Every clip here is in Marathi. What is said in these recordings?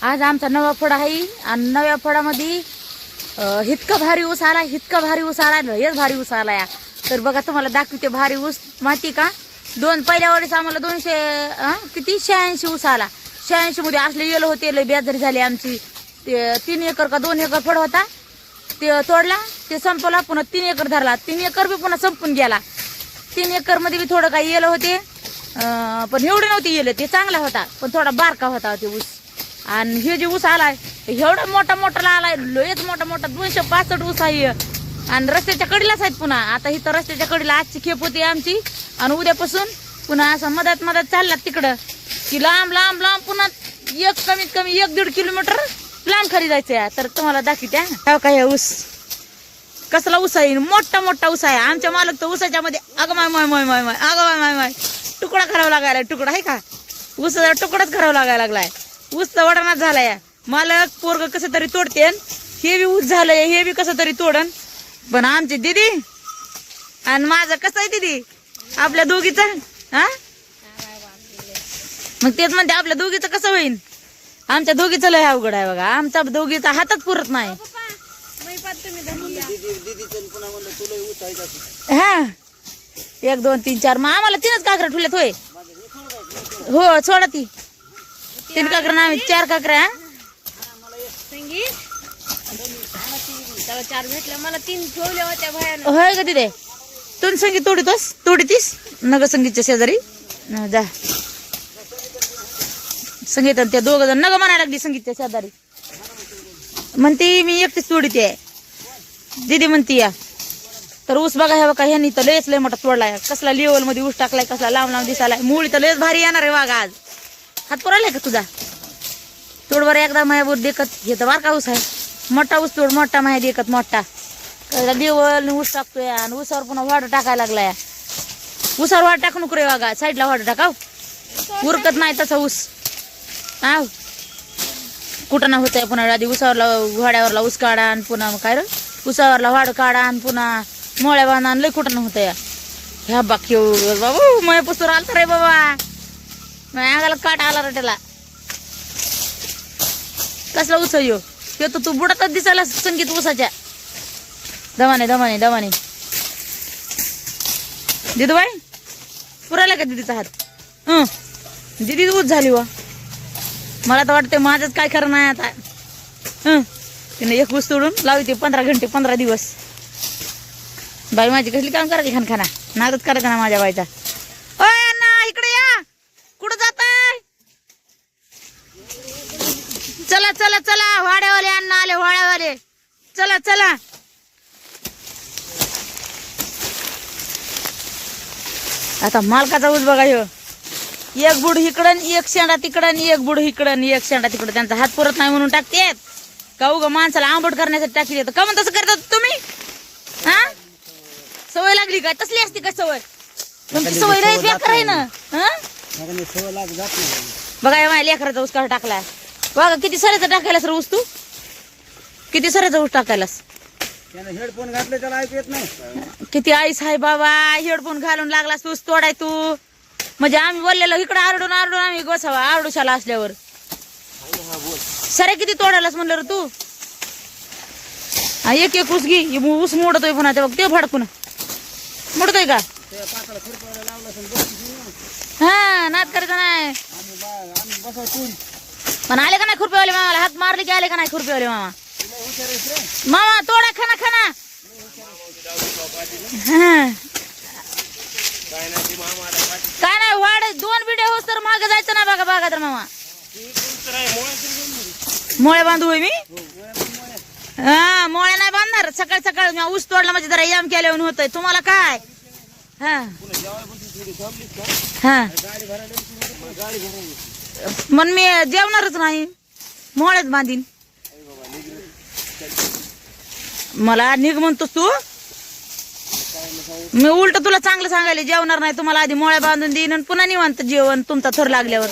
आज आमचा नवा फड आहे आणि नव्या फडामध्ये इतका भारी ऊस आला, इतका भारी ऊस आला, लयच भारी ऊस आला या. तर बघा तुम्हाला दाखवते भारी ऊस. माहिती का, पहिल्या वेळेस आम्हाला 86 ऊस आला. 86 मध्ये असले येलो होते, लय बेजारी झाली आमची. ते 3 एकर का 2 एकर फड होता, ते तोडला, ते संपला, पुन्हा 3 एकर धरला. 3 एकर बी पुन्हा संपून गेला. 3 एकर मध्ये बी थोडं काही येलं होते, पण एवढे नव्हते येले, ते चांगला होता पण थोडा बारका होता ते ऊस. आणि हे जे ऊस आलाय एवढा मोठा मोठा आलाय, लयच मोठा मोठा 265 ऊस आहे. आणि रस्त्याच्या कडीलाच आहेत पुन्हा. आता इथं रस्त्याच्या कडीला आजची खेप होती आमची, आणि उद्यापासून पुन्हा असं मदत मदत चालला तिकडं की लांब लांब लांब पुन्हा कमीत कमी 1-1.5 किलोमीटर लांब खाली जायचं. तर तुम्हाला दाखवत्या काय ऊस, कसला ऊस आहे, मोठा मोठा ऊस आहे. आमच्या मालक तर ऊसाच्या मध्ये अगं माय माय माय माय माय अगं माय माय तुकडा करावा लागायला, तुकडा आहे का, ऊसाचा तुकडाच करावा लागायला लागलाय. ऊस तर वडानाच झालाय. मालक पोरग कसं तरी तोडते, हे बी ऊस झालंय, हे बी कसं तरी तोडन. पण आमची दीदी आणि माझं कसं आहे दीदी, आपल्या दोघीचा हा मग तेच म्हणते आपल्या दोघीचं कसं होईल. आमच्या दोघीचं लय अवघड आहे बघा, आमच्या दोघीचा हातच पुरत नाही. हा 1 2 3 4 मग आम्हाला 3च काकऱ्या ठुल्यात होय. हो सोडा ती 3 काकऱ्या ना, 4 काकऱ्या. त्याला 4 भेटल्या, मला 3 ठेवल्या होत्या भयान. होय का तिथे तू संगीत तोडीतीस नग संगीतच्या शेजारी जा. संगीत त्या 2 जण नग म्हणायला लागली संगीतच्या शेजारी, म्हणते मी एकटीच तोडीते दीदी म्हणती या. तर ऊस बघा ह्या बघा, ह्यांनी तर लयच लय मोठा तोडलाय. कसला लेवल मध्ये ऊस टाकलाय, कसला लांब लांब दिसालाय. मुळी तर लयच भारी येणार आहे वाघ. आज हात पुरालाय का तुझा, तोड बरं एकदा मायावर देखत. हे तर बारका ऊस आहे, मोठा ऊस तोड, मोठा माया देखत मोठा. लेवल ऊस टाकतोय आणि ऊसावर पुन्हा वाढ टाकायला लागलाय. ऊसावर वाढ टाकू नको रे वाघा, साईडला वाढ टाकाव, उरकत नाही तसा ऊस. आव कुठं ना होतंय पुन्हा आधी उसावरला घोड्यावरला ऊस काढा आणि पुन्हा काय रे उसावरला वाढ काढा आणि पुन्हा मोळ्या बांधा, लय कुठं ना होतंय. ह्या बाकी बाबू मय पुस्तूर आलता रे बाबा, अंगाला काट आला रे त्याला. कसला ऊस यो ते तर तू बुडातच दिसायला संगीत ऊसाच्या. दमाने दमाने दमाने दिदूबाई पुरायला का दिदीचा हात. दिदी ऊस झाली वा, मला तर वाटतं माझंच काय खरं नाही आता. तिने एक ऊस तोडून लावली ते 15 घंटे 15 दिवस. बाई माझी कसली काम करायची खानखाना, नादच करायचा ना माझ्या बाईचा. ओय अण्णा इकडे या, कुठं जाताय. चला चला चला, वाड्यावाले अण्णा आले, वाड्यावाले चला चला. आता मालकाचा ऊस बघा ह्यो, 1 बुड इकडं 1 शेंडा तिकडं, 1 बुड इकडं 1 शेंडा तिकडं. त्यांचा हात पुरत नाही म्हणून टाकतेत का, उगा माणसाला आंबट करण्यासाठी टाकी देत का. म्हणून तसं करतात तुम्ही. हा सवय लागली काय, तसली असते काय सवय, तुमची सवय लय बेकार आहे ना. बघा माझ्या लेकराचा ऊस काढ टाकलाय बघा, किती सऱ्याचा टाकायलास रे ऊस, तू किती सऱ्याचा ऊस टाकायलास. हेडफोन घातले त्याला ऐकू येत नाही. किती आईस आहे बाबा, हेडफोन घालून लागलास ऊस तोडाय तू. म्हणजे आम्ही बोललेलो इकडे आरडून आरडून आम्ही गोसावा आरडूशाला असल्यावर. सरे किती तोडायलास म्हणलं रे तू. एक एक ऊस घे, ऊस मोडतोय पुन्हा ते बघ, ते फडकून मोडतोय का. हा नाद करायचा नाही. पण आले का नाही खुरपेवाले मामाला, हात मारले की आले का नाही खुरपेवाले मामा. मामा तोडा खाना खाना. काय नाही वाढ 2 बिडे होस तर मागे जायचं ना बघा बघा तर मामा. मोळ्या बांधू होय मी. हा मोळ्या नाही बांधणार, सकाळ सकाळ ऊस तोडला म्हणजे जरा याम केल्यावर होतंय. तुम्हाला काय हा हा मन मी जेवणारच नाही, मोळ्याच बांधीन. मला निघ म्हणतोस तू, मी उलट तुला चांगलं सांगायला जेवणार नाही. तुम्हाला आधी मोळ्या बांधून देईन आणि पुन्हा निवांत जेवण तुमचा थर लागल्यावर.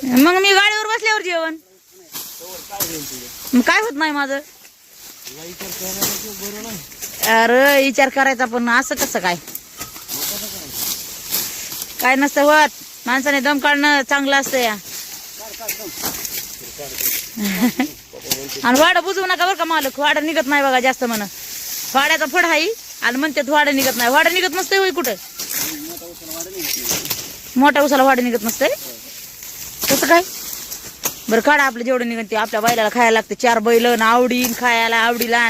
मग मी गाडीवर बसल्यावर जेवण काय होत नाही माझं. अरे विचार करायचा पण असं कसं काय, काय नसतं होत. माणसाने दम काढणं चांगलं असतं या. आणि वाडं बुजवू नका बरं का मालक, वाडं निघत नाही बघा जास्त म्हण. वाड्याचा फड हाई आणि म्हणते वाडं निघत नाही. वाडं निघत नसतंय होय कुठं? मोठ्या उसाला वाडं निघत नसतंय तसं काय? बरं काढा आपलं जेवढं निघत ते. आपल्या बैलाला खायला लागतं 4 बैल आवडीन खायला आवडीला.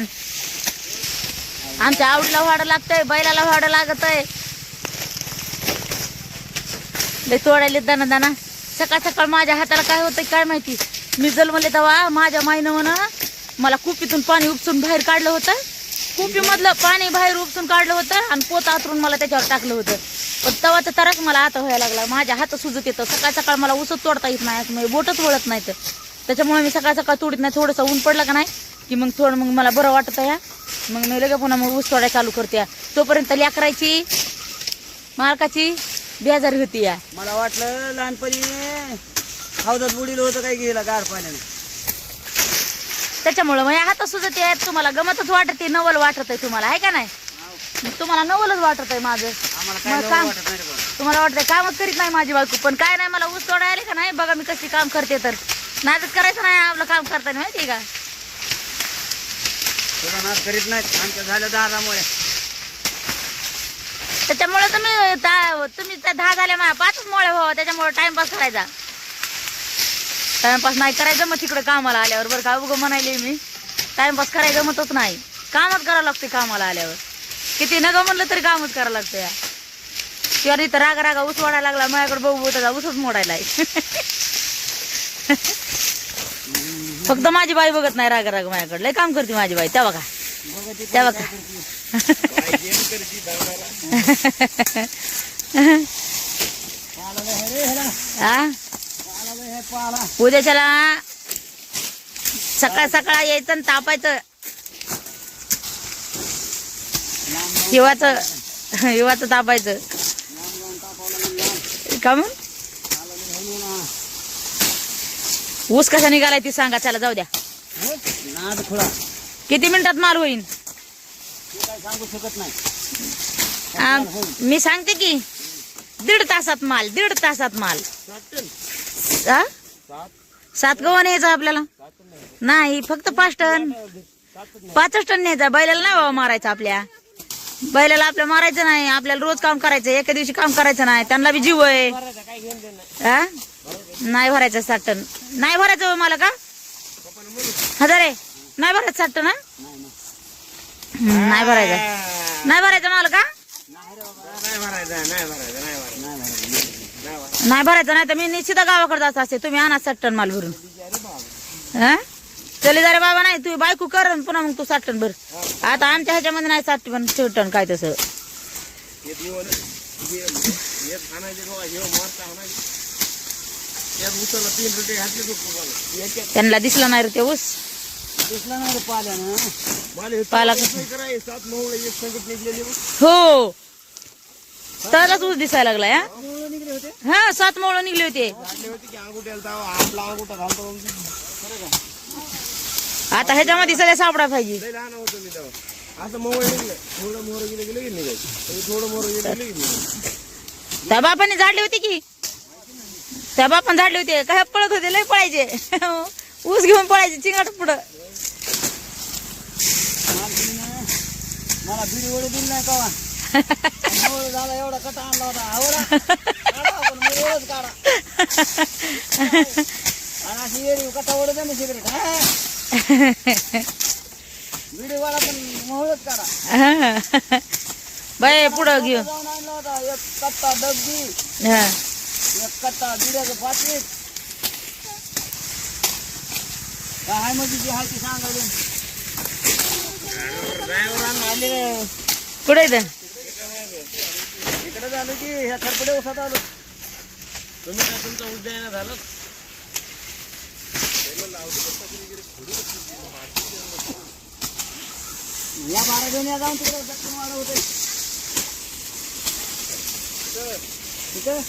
आमच्या आवडीला वाडं लागतंय, बैलाला वाडं लागतंय. लय तोडायले दाना दाना. सकाळ सकाळ माझ्या हाताला काय होतं काय माहिती. मी जन्मले तेव्हा माझ्या माईनं म्हणा मला कुपीतून पाणी उपसून बाहेर काढलं होतं. कुपीमधलं पाणी बाहेर उपसून काढलं होतं आणि पोत आतरून मला त्याच्यावर टाकलं होतं. पण तवाचा तरच मला आता व्हायला लागला. माझ्या हात सुजत येतं. सकाळ सकाळ मला उसत तोडता येत नाही, म्हणजे बोटच वळत नाही. तर त्याच्यामुळे मी सकाळ सकाळ तोडीत नाही. थोडंसं ऊन पडलं का नाही की मग थोडं मग मला बरं वाटतं या. मग मी लगे पुन्हा मग ऊस तोडायला चालू करते. तोपर्यंत लेकरायची मालकाची बेजारी होती या. मला वाटलं लहानपणी हौदात बुडील होतं काय गेला गार पाण्याने. त्याच्यामुळं माझ्या हात सुजत आहेत. तुम्हाला गमतच वाटते, नवल वाटत आहे तुम्हाला, आहे का नाही? तुम्हाला नवलच वाटत आहे माझं. आम्हाला काय मग नवल काम वाटत नाही रे बाबा. तुम्हाला वाटतंय कामच करीत नाही माझी बायको. पण काय नाही, मला ऊस तोडायला का नाही बघा मी कशी काम करते. तर नादच करायचं नाही आपलं काम करताना, माहिती का? तुला नाच करीत नाहीत आमच्या झाल्या दादामुळे. त्याच्यामुळे तुम्ही त्या 10 झाल्या माझ्या 5च मोळ्या व्हावं. त्याच्यामुळे टाइमपास करायचा. टाइमपास नाही करायचं मग तिकडे कामाला आल्यावर. बरं का उगं म्हणायले मी टाइमपास करायचं मतच नाही. कामच करावं लागते कामाला आल्यावर. किती नग म्हणलं तरी कामच करावं लागतं या. किंवा इथं रागा रागा ऊस वाढायला लागला माझ्याकडे बघू त्याचा ऊसच मोडायला. फक्त माझी बाई बघत नाही रागा रागा माझ्याकडे. लय काम करते माझी बाई. त्या बघा त्या बघा. हा उद्याच्याला सकाळ सकाळ यायचं आणि तापायचं. हिवाचं तापायचं का मग? ऊस कसा निघालाय ती सांगा. चला जाऊ द्या. नाद खुळा किती मिनिटात माल होईल? काय सांगू शकत नाही. मी सांगते की 1.5 तासात माल. 1.5 तासात माल. 7 गव्हा न्यायचा आपल्याला नाही, फक्त 5 टन 5च टन न्यायचा. बैलाला नाही बाबा मारायचं. आपल्या बैलाला आपल्या मारायचं नाही. आपल्याला रोज काम करायचं. एका दिवशी काम करायचं नाही. त्यांना बी जीव आहे. नाही भरायचं 7 टन. नाही भरायचं मला का 1000 नाही भरायचं 7 टन. नाही भरायचं. नाही भरायचं मला का नाही भरायचं. नाही तर मी निश्चित गावाकडे जात असते. तुम्ही आणा 7 टन माल भरून. हा चले जरा बाबा. नाही तू बायको कर पुन्हा मग तू 7 टन भर. आता आमच्या ह्याच्यामध्ये नाही 7 टन काय तसं. त्यांना दिसला नाही रे ते ऊस. दिसला नाही रे पाल्यानं. पाला हो तरच ऊस दिसायला लागला. हा 7 मोळ निघले होते. आता ह्याच्यामध्ये सगळ्या सापडा पाहिजे. त्या बापाने झाडले होते की त्या बापाने झाडले होते. काय पळत होते लय पळायचे. ऊस घेऊन पळायचे चिंगाट पुढं. मला बिडी वडे दिली नाही कवा. झाला एवढा कटा आणला होता. काढा आणि अशी येडी कटा वडे द्या ना सिगरेट. बिडी वाला पण मोहळच काढा. बाय पुढं घेऊन जाऊन आणला होता. 1 कट्टा डब्बी, 1 कट्टा बिड्याचं पाकिट. काय म्हणजे जी आहे ती सांगायला. आले कुठे इथं इकडे झालं की ह्या खरपडे उसात आलो. तुम्ही काय तुमचा उद्यान झालं. या 12 घेऊन या जाऊन तिकडे दक्षिण वाढ होते. तिथं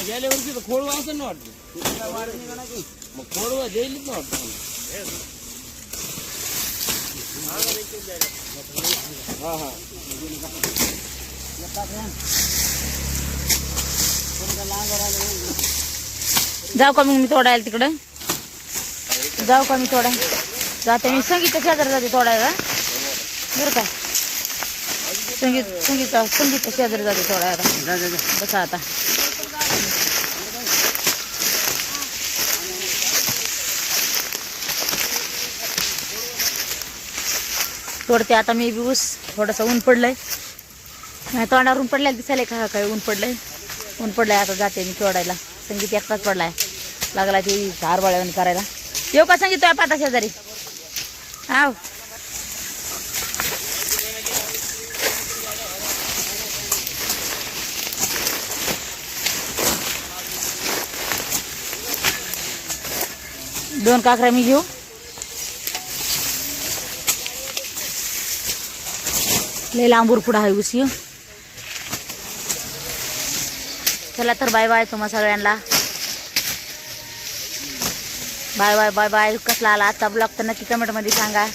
गेल्यावरती खोडवा असं ना वाटतं. वाढ निघा की मग खोडवा जाईलच ना वाटतं. हा हा जाऊ का मग मी तोडायला तिकडं? जाऊ का मी तोडाय? जाते मी संगीतच्या शेजारी जाते तोडायला बरं का. संगीतच्या शेजारी जाते तोडायला. बसा आता. तोडते आता मी बी ऊस. थोडंसं ऊन पडलंय. नाही तोंडावर ऊन पडलंय दिसायला का काय ऊन पडलंय. ऊन पडलंय आता जाते मी तोडायला. संगीत एकटाच पडलाय. लागला ते हारबाळ्यावर करायला. येऊ का संगीत तुझ्या पाता शेजारी? हाव. दोन काकऱ्या मी घेऊ. लय लांबूर पुढं आहे ऊस. चला तर बाय बाय तुम्हा सगळ्यांना. Bye bye bye bye. कसला आला आजचा ब्लॉग तर नक्की कमेंटमध्ये सांगा.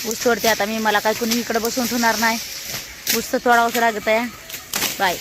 ऊस तोडते आता मी. मला काय कुणी इकडे बसून ठेवणार नाही. ऊस तर तोडावंच लागत आहे. बाय.